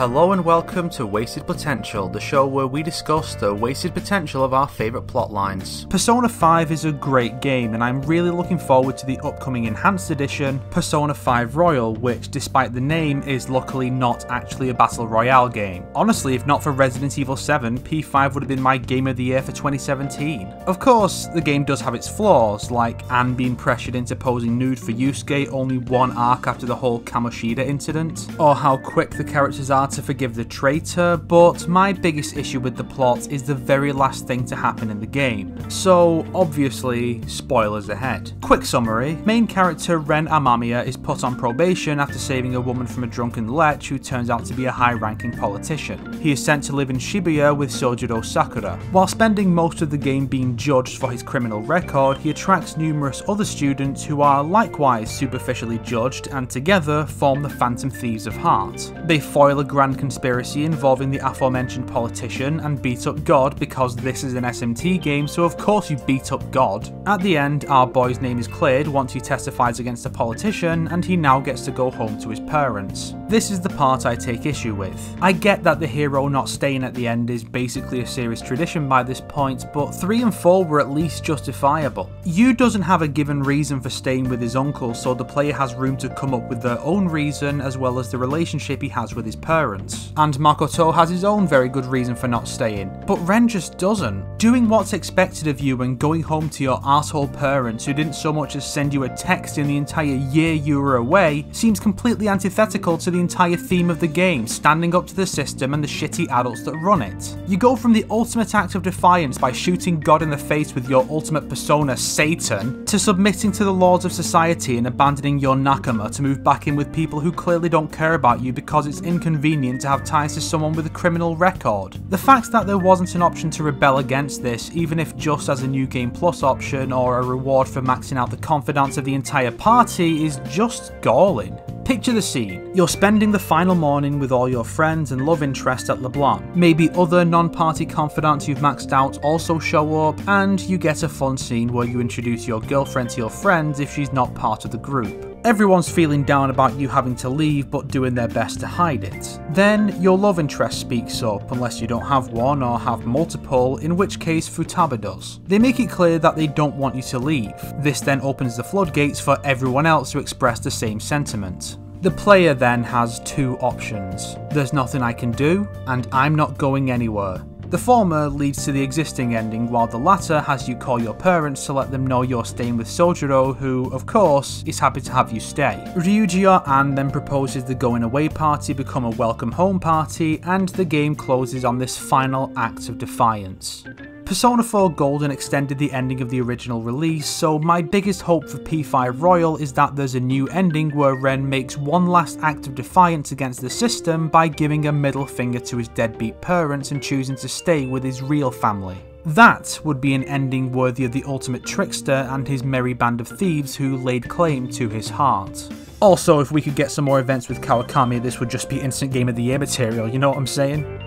Hello and welcome to Wasted Potential, the show where we discuss the wasted potential of our favourite plotlines. Persona 5 is a great game and I'm really looking forward to the upcoming Enhanced Edition, Persona 5 Royal, which despite the name is luckily not actually a Battle Royale game. Honestly, if not for Resident Evil 7, P5 would have been my Game of the Year for 2017. Of course, the game does have its flaws, like Anne being pressured into posing nude for Yusuke only one arc after the whole Kamoshida incident, or how quick the characters are to forgive the traitor, but my biggest issue with the plot is the very last thing to happen in the game. So, obviously, spoilers ahead. Quick summary, main character Ren Amamiya is put on probation after saving a woman from a drunken lech who turns out to be a high-ranking politician. He is sent to live in Shibuya with Sojiro Sakura. While spending most of the game being judged for his criminal record, he attracts numerous other students who are likewise superficially judged and together form the Phantom Thieves of Heart. They foil a grand conspiracy involving the aforementioned politician and beat up God because this is an SMT game, so of course you beat up God. At the end, our boy's name is cleared once he testifies against a politician and he now gets to go home to his parents. This is the part I take issue with. I get that the hero not staying at the end is basically a series tradition by this point, but 3 and 4 were at least justifiable. Yu doesn't have a given reason for staying with his uncle, so the player has room to come up with their own reason as well as the relationship he has with his parents. And Makoto has his own very good reason for not staying, but Ren just doesn't. Doing what's expected of you and going home to your arsehole parents who didn't so much as send you a text in the entire year you were away seems completely antithetical to the entire theme of the game, standing up to the system and the shitty adults that run it. You go from the ultimate act of defiance by shooting God in the face with your ultimate persona, Satan, to submitting to the laws of society and abandoning your nakama to move back in with people who clearly don't care about you because it's inconvenient to have ties to someone with a criminal record. The fact that there wasn't an option to rebel against this, even if just as a New Game Plus option or a reward for maxing out the confidants of the entire party, is just galling. Picture the scene. You're spending the final morning with all your friends and love interest at LeBlanc. Maybe other non-party confidants you've maxed out also show up, and you get a fun scene where you introduce your girlfriend to your friends if she's not part of the group. Everyone's feeling down about you having to leave but doing their best to hide it. Then your love interest speaks up, unless you don't have one or have multiple, in which case Futaba does. They make it clear that they don't want you to leave. This then opens the floodgates for everyone else to express the same sentiment. The player then has 2 options. There's nothing I can do, and I'm not going anywhere. The former leads to the existing ending, while the latter has you call your parents to let them know you're staying with Sojiro, who, of course, is happy to have you stay. Ryuji or Anne then proposes the going away party become a welcome home party, and the game closes on this final act of defiance. Persona 4 Golden extended the ending of the original release, so my biggest hope for P5 Royal is that there's a new ending where Ren makes one last act of defiance against the system by giving a middle finger to his deadbeat parents and choosing to stay with his real family. That would be an ending worthy of the ultimate trickster and his merry band of thieves who laid claim to his heart. Also, if we could get some more events with Kawakami, this would just be instant Game of the Year material, you know what I'm saying?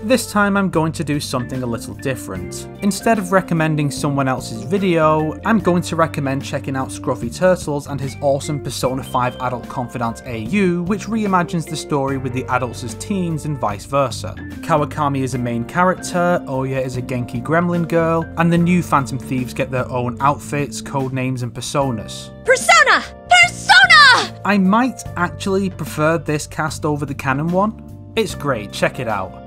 This time I'm going to do something a little different. Instead of recommending someone else's video, I'm going to recommend checking out ScruffyTurtles and his awesome Persona 5 Adult Confidant AU, which reimagines the story with the adults as teens and vice versa. Kawakami is a main character, Oya is a Genki gremlin girl, and the new Phantom Thieves get their own outfits, codenames and personas. Persona! Persona! I might actually prefer this cast over the canon one. It's great, check it out.